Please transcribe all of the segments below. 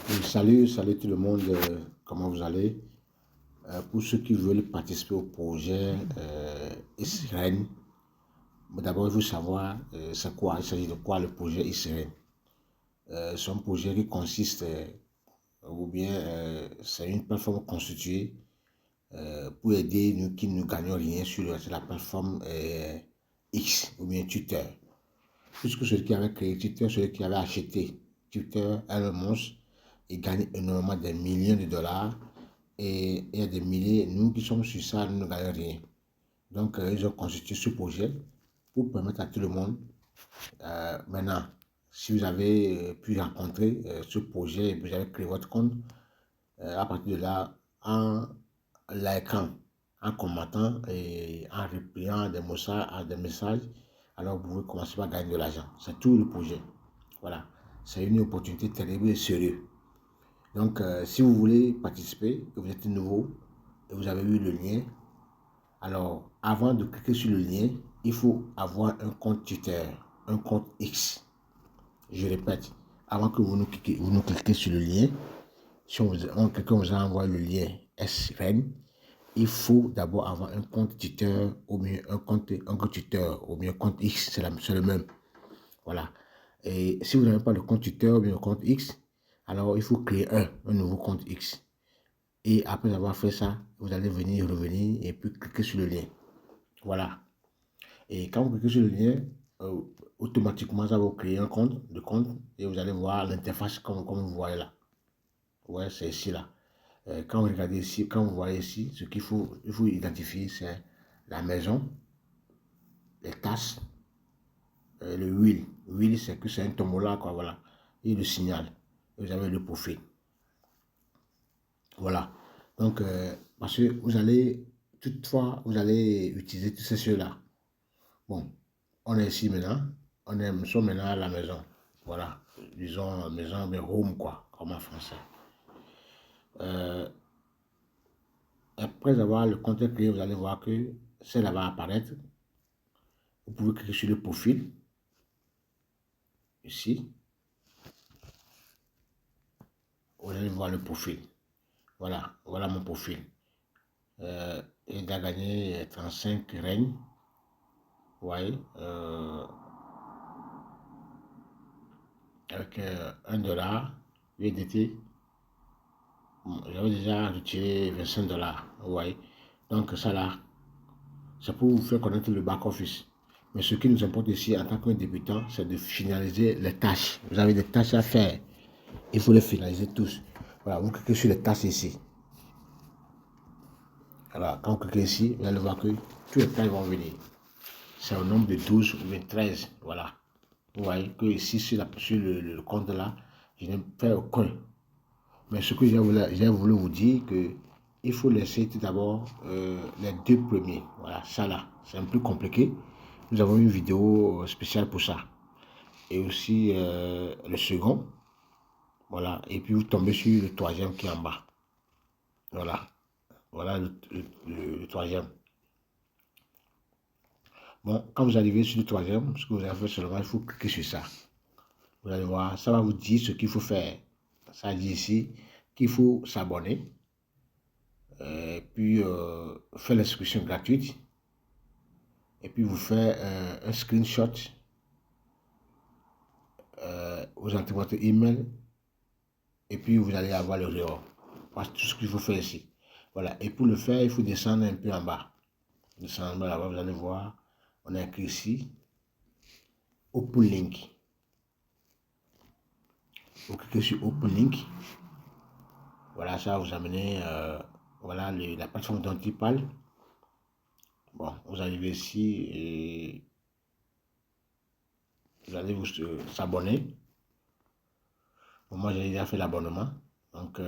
Oui, salut, salut tout le monde, comment vous allez? Pour ceux qui veulent participer au projet ISREN, d'abord il faut savoir c'est quoi, il s'agit de quoi le projet ISREN. C'est un projet qui consiste, ou bien c'est une plateforme constituée pour aider nous qui ne gagnons rien sur la plateforme X, ou bien Twitter. Puisque celui qui avait créé Twitter, celui qui avait acheté Twitter est le monstre, il gagne énormément des millions de dollars. Et il y a des milliers, nous qui sommes sur ça, nous ne gagnons rien. Donc, ils ont constitué ce projet pour permettre à tout le monde. Maintenant, si vous avez pu rencontrer ce projet et vous avez créé votre compte, à partir de là, en likant, en commentant et en repliant des messages, alors vous pouvez commencer à gagner de l'argent. C'est tout le projet. Voilà. C'est une opportunité terrible et sérieuse. Donc, si vous voulez participer, que vous êtes nouveau et vous avez eu le lien, alors avant de cliquer sur le lien, il faut avoir un compte Twitter, un compte X. Je répète, avant que vous nous cliquez sur le lien, si quelqu'un vous a envoyé le lien SREN, il faut d'abord avoir un compte Twitter ou bien un compte Twitter ou bien un compte X, c'est le même. Voilà. Et si vous n'avez pas le compte Twitter ou bien le compte X, alors il faut créer un nouveau compte X. Et après avoir fait ça, vous allez revenir et puis cliquer sur le lien. Voilà. Et quand vous cliquez sur le lien, euh, automatiquement, ça va vous créer un compte et vous allez voir l'interface comme vous voyez là. Ouais, c'est ici là. Quand vous regardez ici, quand vous voyez ici, ce il faut identifier, c'est la maison, les tasses, le wheel. Wheel, c'est que c'est un tombola, quoi, voilà. Et le signal. Et vous avez le profil. Voilà. Donc, parce que vous allez, toutefois, vous allez utiliser tous ces choses-là. Bon, on est ici maintenant. Nous sommes maintenant à la maison. Voilà. Disons maison, mais home, quoi, comme en français. Euh, Après avoir le compte créé, vous allez voir que celle-là va apparaître. Vous pouvez cliquer sur le profil. Ici. Vous allez voir le profil. Voilà. Voilà mon profil. Il a gagné 35 règnes. Vous voyez. Avec 1 dollar. USDT. J'avais déjà retiré 25 dollars. Vous voyez. Donc ça là, c'est pour vous faire connaître le back-office. Mais ce qui nous importe ici en tant que débutant, c'est de finaliser les tâches. Vous avez des tâches à faire. Il faut les finaliser tous. Voilà, vous cliquez sur les tâches ici. Alors, quand vous cliquez ici, vous allez voir que tous les tâches vont venir. C'est au nombre de 12 ou 13. Voilà. Vous voyez que ici, sur le compte là, je n'ai fait aucun. Mais ce que j'ai voulu vous dire, que il faut laisser tout d'abord les deux premiers. Voilà, ça là, c'est un peu compliqué. Nous avons une vidéo spéciale pour ça. Et aussi le second. Voilà. Et puis vous tombez sur le troisième qui est en bas. Voilà. Voilà le troisième. Bon, quand vous arrivez sur le troisième, ce que vous avez fait seulement, il faut cliquer sur ça. Vous allez voir, ça va vous dire ce qu'il faut faire. Ça dit ici qu'il faut s'abonner. Puis faire l'inscription gratuite. Et puis vous faites un screenshot. Vous entrez votre email. Et puis vous allez avoir le reward. Voilà tout ce qu'il faut faire ici. Voilà. Et pour le faire, il faut descendre un peu en bas. Descendre en bas là-bas, vous allez voir. On a écrit ici. Open Link. Vous cliquez sur Open Link. Voilà, ça va vous amener. Voilà la plateforme dont il parle. Bon, vous arrivez ici et vous allez vous s'abonner. Bon, moi, j'ai déjà fait l'abonnement. Donc,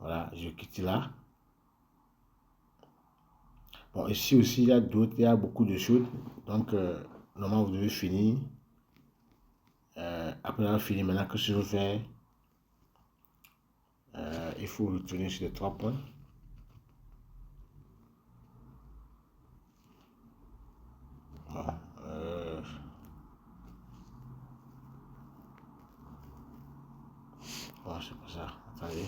voilà, je quitte là. Bon, ici aussi, il y a beaucoup de choses. Donc, normalement, vous devez finir. Après avoir fini, maintenant, que je veux faire, il faut retourner sur les 3 points. Bon, Bon, c'est pas ça. Attendez.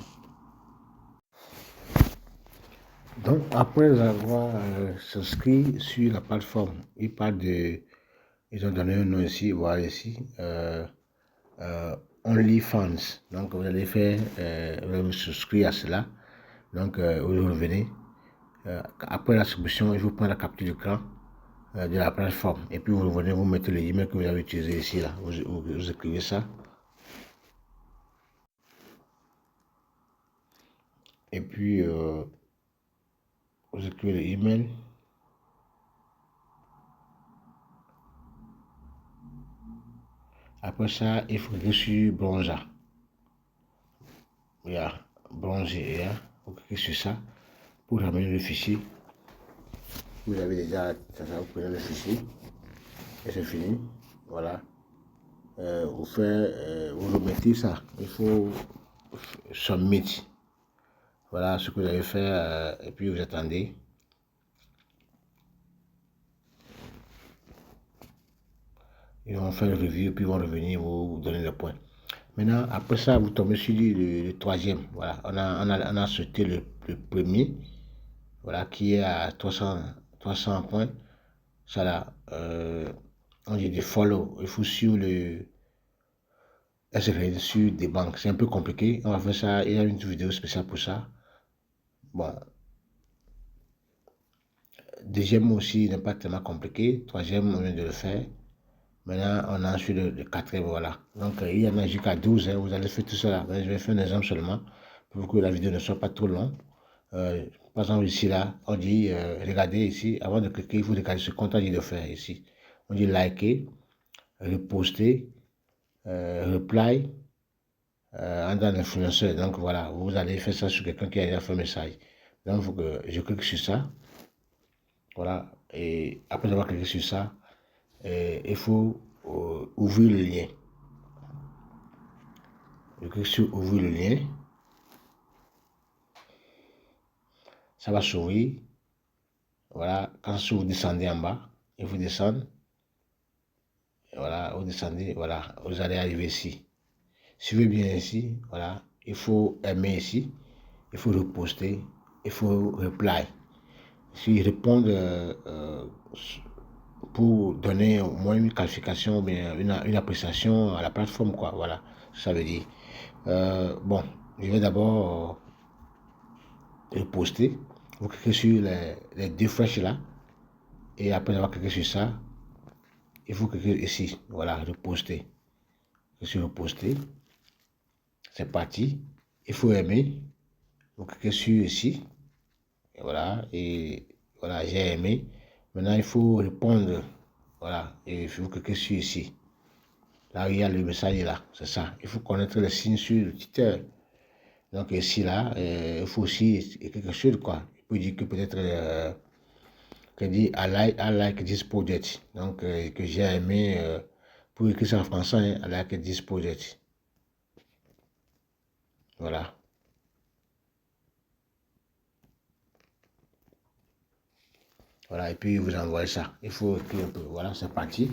Donc, après avoir souscrit sur la plateforme, ils ont donné un nom ici, voilà ici, OnlyFans. Donc, vous allez faire, vous allez vous souscrire à cela. Donc, vous revenez. Après la souscription, il faut prendre la capture d'écran de la plateforme. Et puis, vous revenez, vous mettez le email que vous avez utilisé ici, là. Vous écrivez ça. Et puis, vous écrivez le email. Après ça, il faut cliquer sur Bronza. Il y a Bronzer, vous cliquez sur ça pour ramener le fichier. Vous avez déjà, vous prenez le fichier et c'est fini. Voilà. Vous remettez ça. Il faut submit. Voilà ce que vous avez fait et puis vous attendez. Ils vont faire le review, puis ils vont revenir vous donner le point. Maintenant, après ça, vous tombez sur le troisième. Voilà, on a sauté le premier, voilà, qui est à 300 points. Ça là, on dit du follow. Il faut suivre le SRL sur des banques. C'est un peu compliqué. On va faire ça. Il y a une vidéo spéciale pour ça. Bon. Deuxième aussi n'est pas tellement compliqué. Troisième, on vient de le faire. Maintenant, on a sur le quatrième, voilà. Donc, il y en a jusqu'à 12, hein, vous allez faire tout cela. Je vais faire un exemple seulement, pour que la vidéo ne soit pas trop longue. Par exemple, ici, là, on dit, regardez ici, avant de cliquer, il faut regarder ce qu'on a dit de faire ici. On dit liker, reposter, reply, dans l'influenceur. Donc, voilà, vous allez faire ça sur quelqu'un qui a déjà fait un message. Donc, il faut que je clique sur ça. Voilà, et après avoir cliqué sur ça, il faut ouvrir le lien. Je clique sur ouvrir le lien. Ça va s'ouvrir. Voilà, quand vous descendez en bas, il faut descendre. Voilà, vous descendez, voilà, vous allez arriver ici. Suivez bien ici, voilà, il faut aimer ici, il faut reposter, il faut reply. Si répondre pour donner au moins une qualification, bien une appréciation à la plateforme, quoi, voilà, ça veut dire. Bon, je vais d'abord reposter. Vous cliquez sur les deux flèches là, et après avoir cliqué sur ça, il faut cliquer ici, voilà, reposter. Je suis reposter, c'est parti. Il faut aimer, vous cliquez sur ici, et voilà, j'ai aimé. Maintenant, il faut répondre, voilà, et il faut cliquer sur ici. Là, il y a le message là, c'est ça. Il faut connaître le signe sur le titre. Donc ici, là, il faut aussi quelque chose, quoi. Il peut dire que peut-être, que dit I like this project. Donc, que j'ai aimé, pour écrire ça en français, hein, I like this project. Voilà. Voilà, et puis vous envoyez ça. Il faut écrire un peu. Voilà, c'est parti.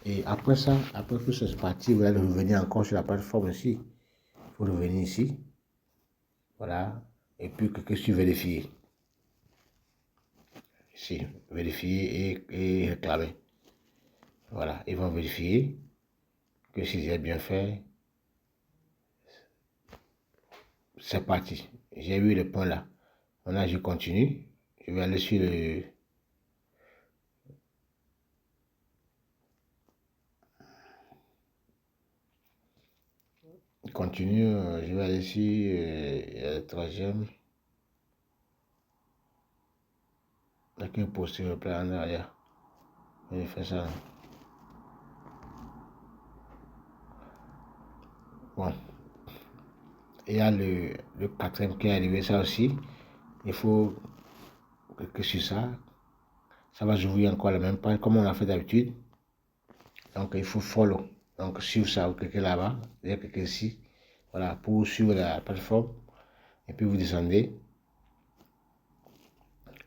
Et après ça, après que c'est parti, vous allez revenir encore sur la plateforme ici. Il faut revenir ici. Voilà. Et puis cliquez sur vérifier. Ici, vérifier et réclamer. Voilà, ils vont vérifier que si j'ai bien fait. C'est parti. J'ai vu le point là. Maintenant, je continue. Je vais aller sur le... Continue, je vais aller sur le troisième. Avec un poster le plan en arrière. Je vais faire ça. Bon. Il y a le quatrième qui est arrivé, ça aussi. Il faut cliquer sur ça. Ça va s'ouvrir encore la même page comme on l'a fait d'habitude. Donc il faut follow. Donc suivre ça, vous cliquez là-bas. Vous cliquez ici. Voilà, pour suivre la plateforme. Et puis vous descendez.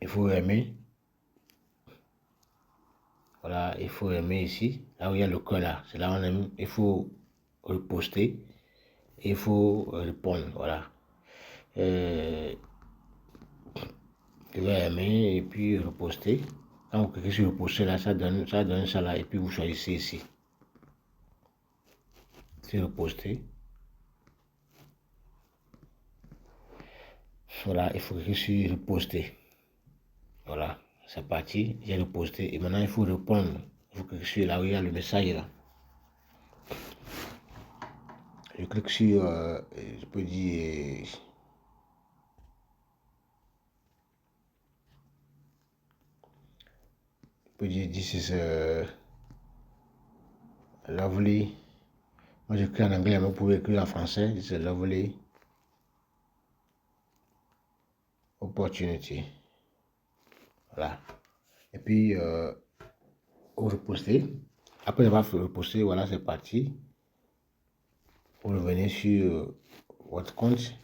Il faut aimer. Voilà, il faut aimer ici. Là où il y a le cœur là. C'est là où on aime. Il faut reposter. et il faut répondre, voilà. Je vais aimer et puis reposter. Quand vous cliquez sur reposter là, ça donne ça là, et puis vous choisissez ici. C'est reposter. Voilà, il faut cliquer sur reposter. Voilà, c'est parti, j'ai reposté. Et maintenant, il faut répondre. Il faut cliquer sur là où il y a le message là. Je clique sur, je peux dire, this is lovely. Moi, j'écris en anglais, mais vous pouvez écrire en français. This is a lovely opportunity. Voilà. Et puis, vous repostez. Après avoir fait reposter, voilà, c'est parti. Vous revenez sur votre compte.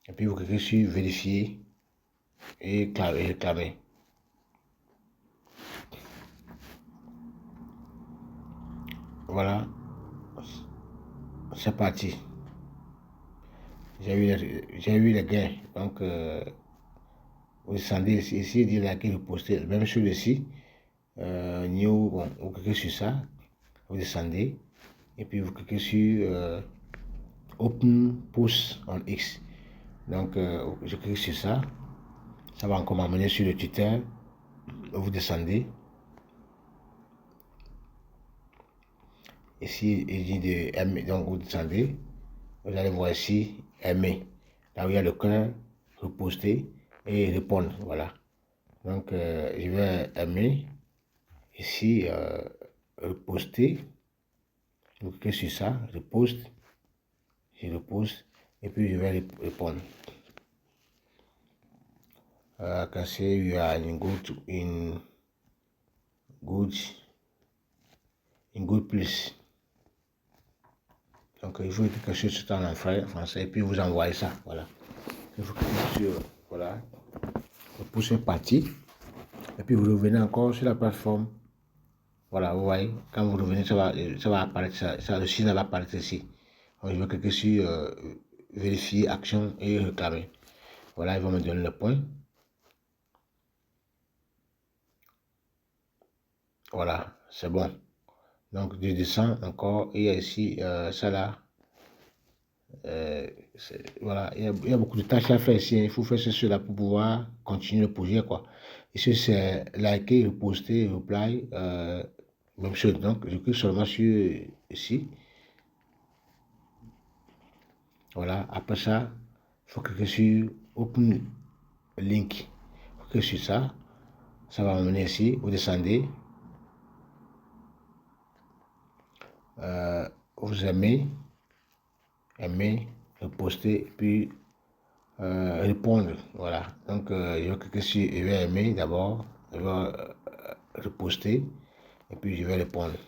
Et puis, vous cliquez sur vérifier et réclamer. Voilà. C'est parti. J'ai eu les gains. Donc, vous descendez ici, il dit liker, reposter. Même chose ici. New, bon, vous cliquez sur ça. Vous descendez. Et puis, vous cliquez sur Open Post on X. Donc, je clique sur ça. Ça va encore m'amener sur le Twitter. Vous descendez. Ici, il dit de aimer. Donc, vous descendez. Vous allez voir ici, aimer. Là où il y a le cœur, reposter et répondre. Voilà. Donc, je vais aimer. Ici, reposter. Je clique sur ça, je poste. Je reposte. Et puis, je vais répondre. I can say you are in good place. Donc, il faut quelque chose sur en français et puis vous envoyez ça. Voilà. Il faut cliquer sur, voilà, le pouce est parti. Et puis vous revenez encore sur la plateforme. Voilà, vous voyez, quand vous revenez, ça va apparaître, ça le signe va apparaître ici. Donc, je vais cliquer sur vérifier, action et réclamer. Voilà, il va me donner le point. Voilà, c'est bon. Donc, je descends encore. Et il y a ici, ça là. Voilà, il y a beaucoup de tâches à faire ici. Il faut faire cela pour pouvoir continuer le projet, quoi. Ici, c'est liker, reposter, reply. Même chose. Donc, je clique seulement sur ici. Voilà. Après ça, il faut cliquer sur Open Link. Il faut cliquer sur ça. Ça va m'amener ici. Vous descendez. Vous aimez, reposter, puis répondre. Voilà. Donc, je vais cliquer sur je vais aimer d'abord. Je vais reposter. Et puis, je vais répondre.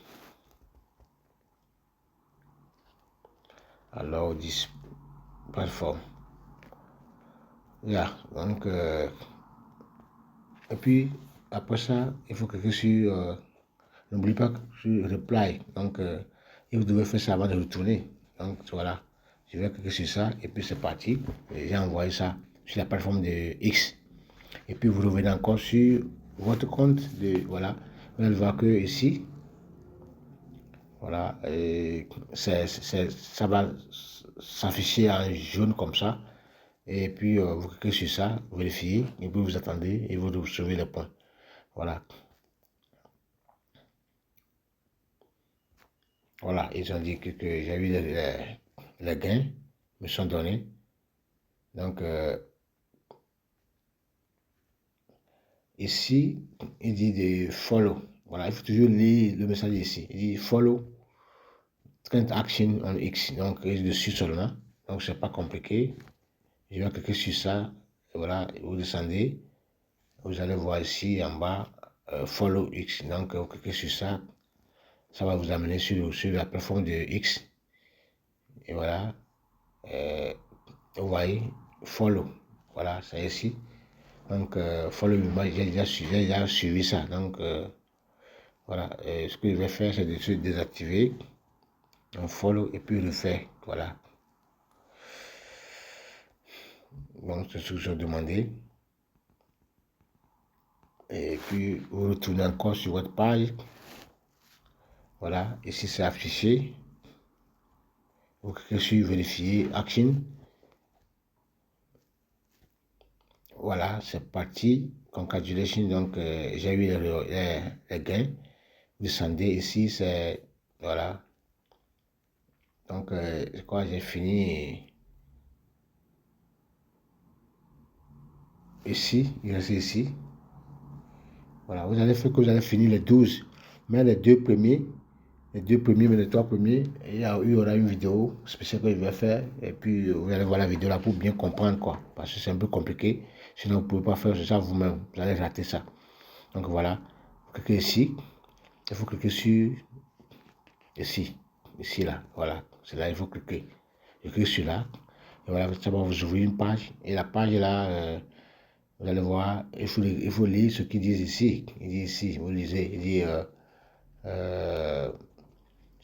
Alors, 10 plateforme. Là, donc, et puis, après ça, il faut cliquer sur, n'oublie pas sur reply. Donc, et vous devez faire ça avant de retourner. Donc, voilà, je vais cliquer sur ça et puis c'est parti. J'ai envoyé ça sur la plateforme de X. Et puis, vous revenez encore sur votre compte de, voilà, vous allez voir que ici, voilà, et ça va s'afficher en jaune comme ça. Et puis, vous cliquez sur ça, vérifiez, et puis vous attendez et vous recevez les points. Voilà. Voilà, ils ont dit que j'ai eu les gains me sont donnés. Donc, ici, il dit de follow. Voilà, il faut toujours lire le message ici. Il dit follow current action on X. Donc, il est dessus seulement. Donc, c'est pas compliqué. Je vais cliquer sur ça. Et voilà, vous descendez. Vous allez voir ici en bas, follow X. Donc, vous cliquez sur ça. Ça va vous amener sur la plateforme de X. Et voilà. Vous voyez, follow. Voilà, c'est ici. Donc, follow, moi, j'ai déjà suivi ça. Donc, voilà. Ce que je vais faire, c'est de désactiver. On follow et puis refaire. Voilà. Donc, c'est ce que j'ai demandé. Et puis, vous retournez encore sur votre page. Voilà. Ici, c'est affiché. Vous cliquez sur vérifier action. Voilà, c'est parti. Congratulations. Donc, j'ai eu les gains. Descendez ici, c'est. Voilà. Donc, je crois que j'ai fini. Ici, il reste ici. Voilà, vous allez faire que vous allez finir les 12. Mais les deux premiers, mais les trois premiers, il y aura une vidéo spéciale que je vais faire. Et puis, vous allez voir la vidéo là pour bien comprendre quoi. Parce que c'est un peu compliqué. Sinon, vous ne pouvez pas faire ça vous-même. Vous allez rater ça. Donc voilà. Vous cliquez ici. Il faut cliquer sur ici. Ici là. Voilà. C'est là il faut cliquer. Je clique sur là. Et voilà, ça va vous ouvrir une page. Et la page là, vous allez voir, il faut lire ce qu'ils disent ici. Il dit ici, vous lisez, il dit,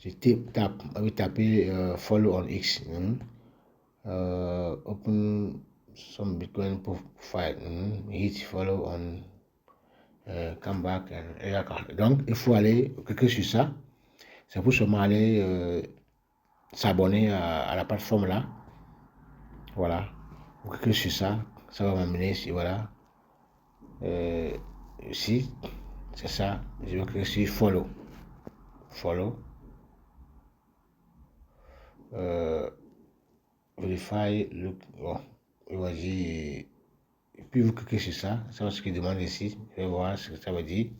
je taper follow on X. Open some Bitcoin profile. Hit follow on come back. Donc, il faut aller cliquer sur ça. C'est pour seulement aller s'abonner à la plateforme là. Voilà. Vous cliquez sur ça. Ça va m'amener ici. Voilà. Ici, c'est ça. Je vais cliquer sur follow. Follow. Verify. Look. Bon. Vas-y. Et puis vous cliquez sur ça. Ça va ce qu'il demande ici. Je vais voir ce que ça veut dire.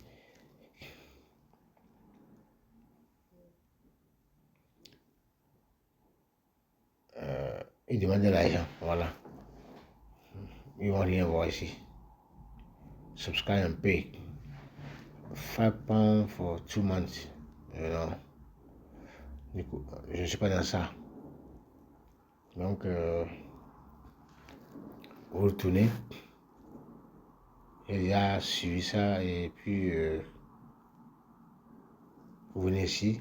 Il demande de l'argent. Voilà. Ils vont rien voir ici. Subscribe and pay. 5 pounds for 2 months. Non. Du coup, je ne suis pas dans ça. Donc, vous retournez. J'ai déjà suivi ça et puis vous venez ici.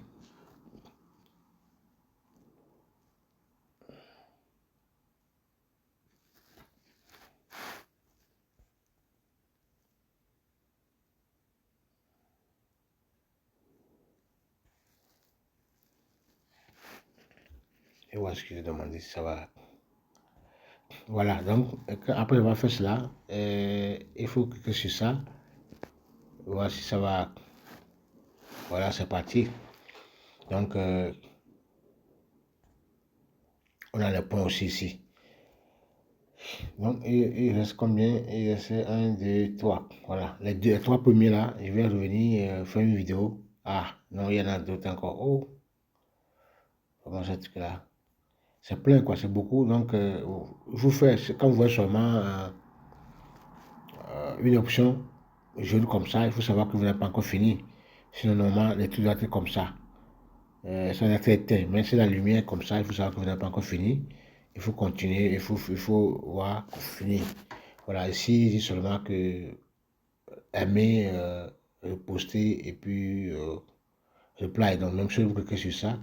Et voilà ce que j'ai demandé si ça va. Voilà, donc après avoir fait cela, il faut cliquer sur ça. Voir si ça va. Voilà, c'est parti. Donc, on a les points aussi ici. Donc, il reste combien? Il reste 1, 2, 3. Voilà, les trois premiers là, je vais revenir faire une vidéo. Ah, non, il y en a d'autres encore. Oh, comment ça truc là? C'est plein quoi, c'est beaucoup. Donc, vous faites, quand vous voyez seulement une option jaune comme ça, il faut savoir que vous n'avez pas encore fini. Sinon, normalement, les trucs doivent être comme ça. Ça doit être éteint. Mais c'est la lumière comme ça, il faut savoir que vous n'avez pas encore fini. Il faut continuer, il faut voir finir. Voilà, ici, il dit seulement que aimer, poster et puis reply. Donc, même chose, vous cliquez sur ça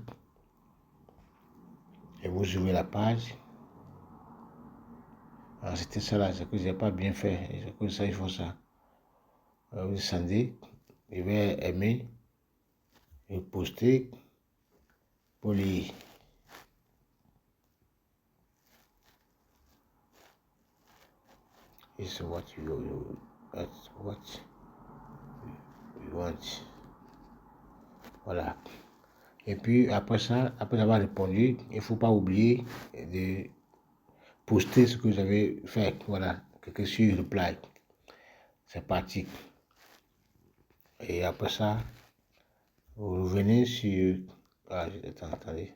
et vous ouvrez la page. Alors, c'était ça là, c'est que je n'ai pas bien fait. C'est que ça, il faut ça. Vous descendez, je vais aimer et poster pour les. It's what that's what you want. Voilà. Et puis après ça, après avoir répondu, il ne faut pas oublier de poster ce que vous avez fait. Voilà. Cliquez sur reply. C'est parti. Et après ça, vous revenez sur. Ah, attendez.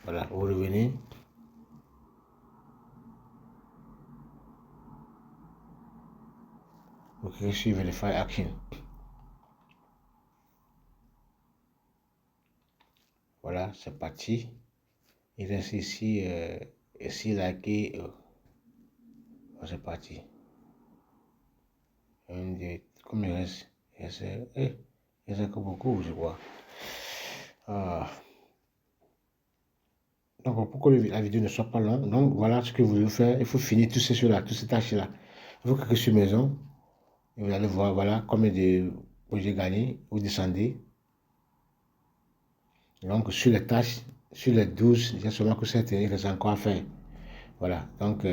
Voilà, vous revenez. Vous cliquez sur Verify Action. Voilà, c'est parti. Il reste ici, ici, liker. C'est parti. Comme il reste C'est encore beaucoup, je crois. Ah. Donc, pour que la vidéo ne soit pas longue, donc voilà ce que vous devez faire. Il faut finir tout ceci-là, toutes ces tâches-là. Il faut cliquer sur maison. Et vous allez voir, voilà, combien de projets gagnés. Vous descendez. Donc, sur les tâches, sur les 12, il y a seulement que 7 il reste encore à faire. Voilà. Donc,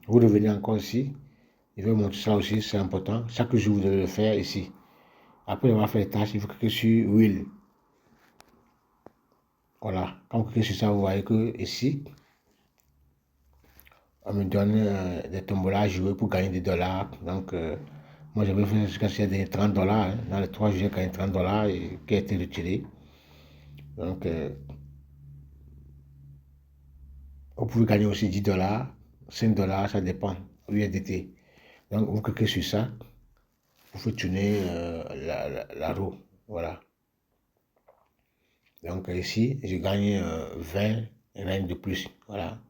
vous revenez encore ici. Je vais vous montrer ça aussi, c'est important. Chaque jour, vous devez le faire ici. Après avoir fait les tâches, il faut cliquer sur Will. Voilà. Quand vous cliquez sur ça, vous voyez que ici, on me donne des tombolas à jouer pour gagner des dollars. Donc, moi, j'avais fait jusqu'à ce qu'il y ait 30 dollars. Hein. Dans les 3 jours, j'ai gagné 30 dollars et qui a été retiré. Donc, vous pouvez gagner aussi 10 dollars, 5 dollars, ça dépend, USDT. Donc, vous cliquez sur ça, vous faites tourner la roue. Voilà. Donc, ici, je gagne 20 reines de plus. Voilà.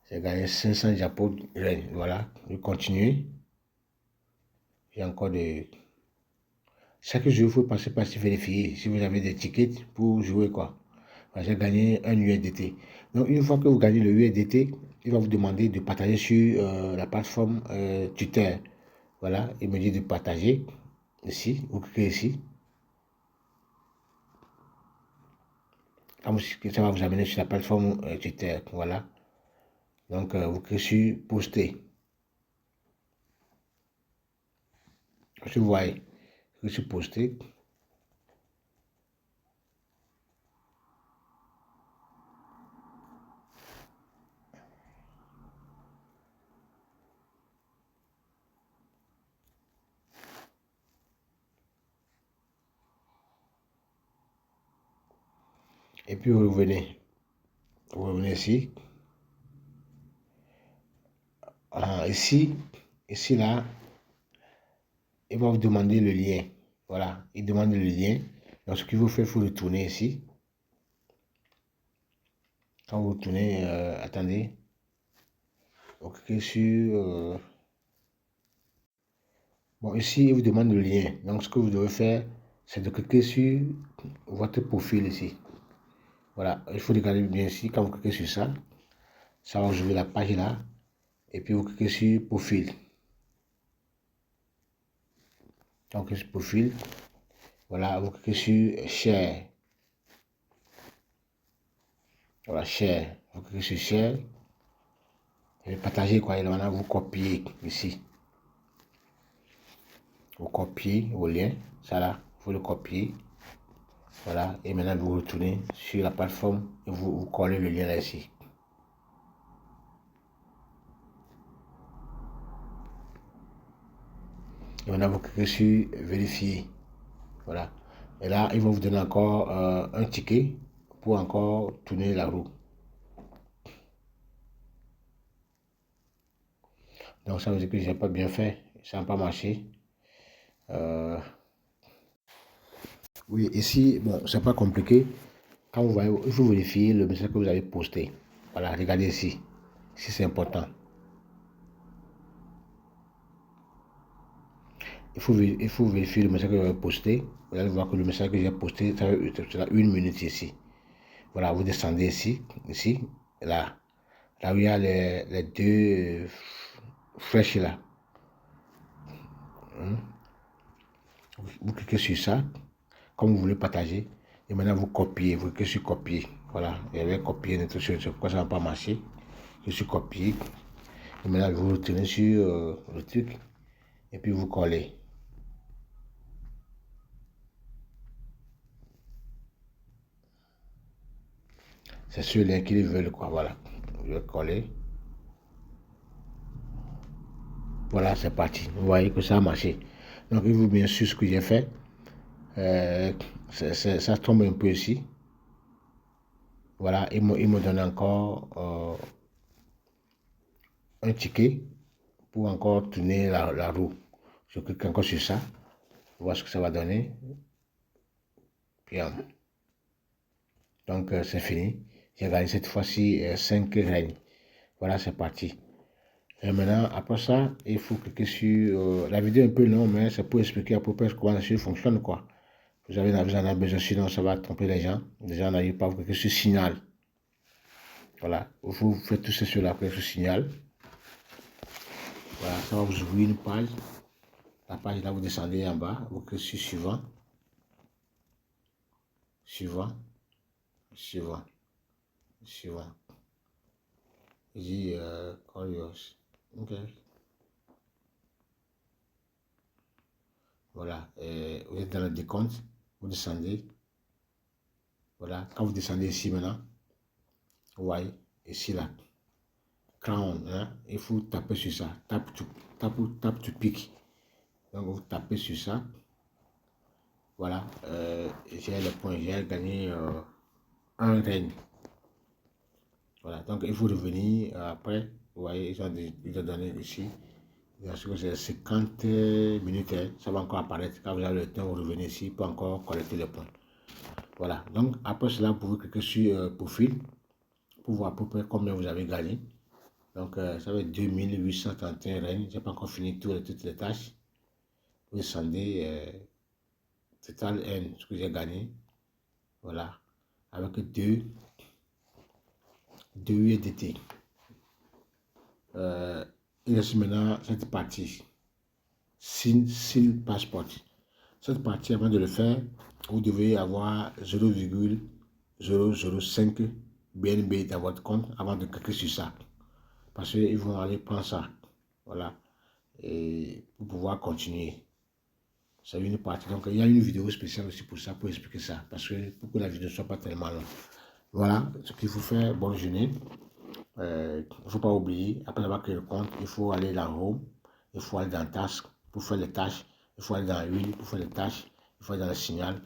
J'ai gagné 500 Japon reines. Voilà. Je continue. J'ai encore des. Chaque jour, il faut passer par ici vérifier si vous avez des tickets pour jouer quoi. J'ai gagné un USDT. Donc, une fois que vous gagnez le USDT, il va vous demander de partager sur la plateforme Twitter. Voilà, il me dit de partager. Ici, vous cliquez ici. Ça va vous amener sur la plateforme Twitter. Voilà. Donc, vous cliquez sur poster. Si vous voyez, vous cliquez sur poster. Et puis vous revenez. Vous revenez ici. Ici, là, il va vous demander le lien. Voilà, il demande le lien. Donc, ce qu'il vous fait, il faut retourner ici. Quand vous retournez, attendez. Vous cliquez sur... Bon, ici, il vous demande le lien. Donc, ce que vous devez faire, c'est de cliquer sur votre profil ici. Voilà, il faut regarder bien ici. Quand vous cliquez sur ça, ça va vous ouvrir la page là. Et puis, vous cliquez sur profil. Donc, sur profil. Voilà, vous cliquez sur share. Voilà, share. Vous cliquez sur share. Et partager quoi. Et là, vous copiez ici. Vous copiez vos liens. Ça là, il faut le copier. Voilà, et maintenant vous retournez sur la plateforme et vous collez le lien là ici. Et maintenant vous cliquez sur vérifier. Voilà. Et là, ils vont vous donner encore un ticket pour encore tourner la roue. Donc ça veut dire que j'ai pas bien fait, ça n'a pas marché. Oui, ici, bon, c'est pas compliqué. Quand vous voyez, il faut vérifier le message que vous avez posté. Voilà, regardez ici. Si c'est important. Il faut vérifier le message que vous avez posté. Vous allez voir que le message que j'ai posté, ça sera 1 minute ici. Voilà, vous descendez ici, là où il y a les deux flèches là. Vous cliquez sur ça, comme vous voulez partager. Et maintenant, vous copiez, vous cliquez sur copier. Voilà, et vais copier notre chose. Pourquoi ça ne va pas marcher? Je suis copié. Et maintenant, vous retournez sur le truc. Et puis, vous collez. C'est sur les qu'ils veulent, quoi. Voilà. Je vais coller. Voilà, c'est parti. Vous voyez que ça a marché. Donc, il vous bien sûr ce que j'ai fait. Ça tombe un peu ici. Voilà, il me donne encore un ticket pour encore tourner la roue. Je clique encore sur ça, voir ce que ça va donner. Bien. Donc c'est fini. J'ai gagné cette fois-ci 5 règnes. Voilà, c'est parti. Et maintenant, après ça, il faut cliquer sur... la vidéo est un peu longue, mais c'est pour expliquer à peu près comment la suite fonctionne, quoi. Vous en avez besoin, sinon ça va tromper les gens. Les gens n'arrivent pas à cliquer sur signal. Voilà, vous faites tout ça sur la clé sur signal. Voilà, ça va vous ouvrir une page. La page là, vous descendez en bas, vous cliquez sur suivant. Suivant. Suivant. Suivant. Il dit call yours. Ok. Voilà, vous êtes dans le décompte, vous descendez. Voilà, quand vous descendez ici maintenant, vous voyez, ici là, crown, hein, il faut taper sur ça, tape to pick. Donc vous tapez sur ça. Voilà, j'ai le point, j'ai gagné un règne. Voilà, donc il faut revenir après, vous voyez, ils ont donné ici. Bien sûr, c'est 50 minutes, hein, ça va encore apparaître. Quand vous avez le temps, vous revenez ici pour encore collecter les points. Voilà, donc après cela, vous pouvez cliquer sur profil pour voir à peu près combien vous avez gagné. Donc ça va être 2831 règnes. Je n'ai pas encore fini toutes les tâches. Vous descendez, total N, ce que j'ai gagné. Voilà, avec 2 USDT. Il reste maintenant cette partie. Seal Passport. Cette partie, avant de le faire, vous devez avoir 0,005 BNB dans votre compte avant de cliquer sur ça. Parce qu'ils vont aller prendre ça. Voilà. Et pour pouvoir continuer. C'est une partie. Donc, il y a une vidéo spéciale aussi pour ça, pour expliquer ça. Parce que pour que la vidéo ne soit pas tellement longue. Voilà ce qu'il faut faire. Bonne journée. Il ne faut pas oublier, après avoir créé le compte, il faut aller dans Home, il faut aller dans Task pour faire les tâches, il faut aller dans Huile pour faire les tâches, il faut aller dans le signal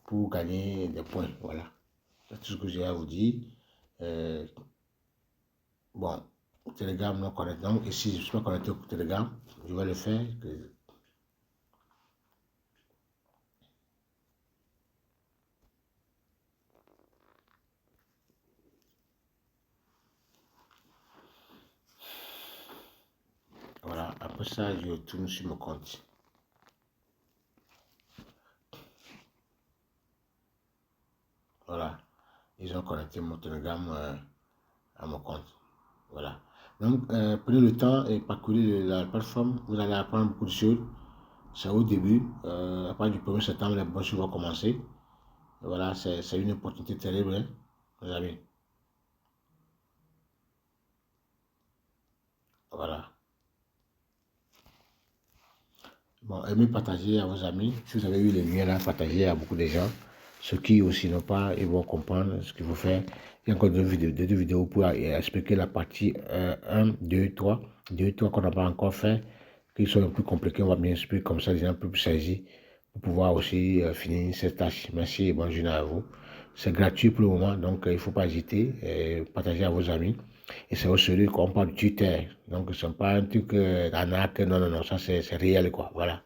pour gagner des points. Voilà, c'est tout ce que j'ai à vous dire. Bon, Telegram non connecté. Donc ici, je ne suis pas connecté au Telegram, je vais le faire. Voilà, après ça, je retourne sur mon compte. Voilà, ils ont connecté mon Telegram à mon compte. Voilà. Donc, prenez le temps et parcourez la plateforme. Vous allez apprendre beaucoup de choses. C'est au début. À partir du 1er septembre, les bonnes choses vont commencer. Et voilà, c'est une opportunité terrible, hein, mes amis. Voilà. Bon, aimez partager à vos amis. Si vous avez eu les liens là, partagez à beaucoup de gens. Ceux qui aussi n'ont pas, ils vont comprendre ce qu'il faut faire. Il y a encore deux vidéos pour expliquer la partie 1, 2, 3. 2, 3 qu'on n'a pas encore fait, qui sont un peu compliqués. On va bien expliquer comme ça, les gens peuvent saisir pour pouvoir aussi finir cette tâche. Merci et bonne journée à vous. C'est gratuit pour le moment, donc il ne faut pas hésiter et partager à vos amis. Et c'est au sérieux qu'on parle du Twitter. Donc ce n'est pas un truc d'arnaque, non, ça c'est réel, quoi. Voilà.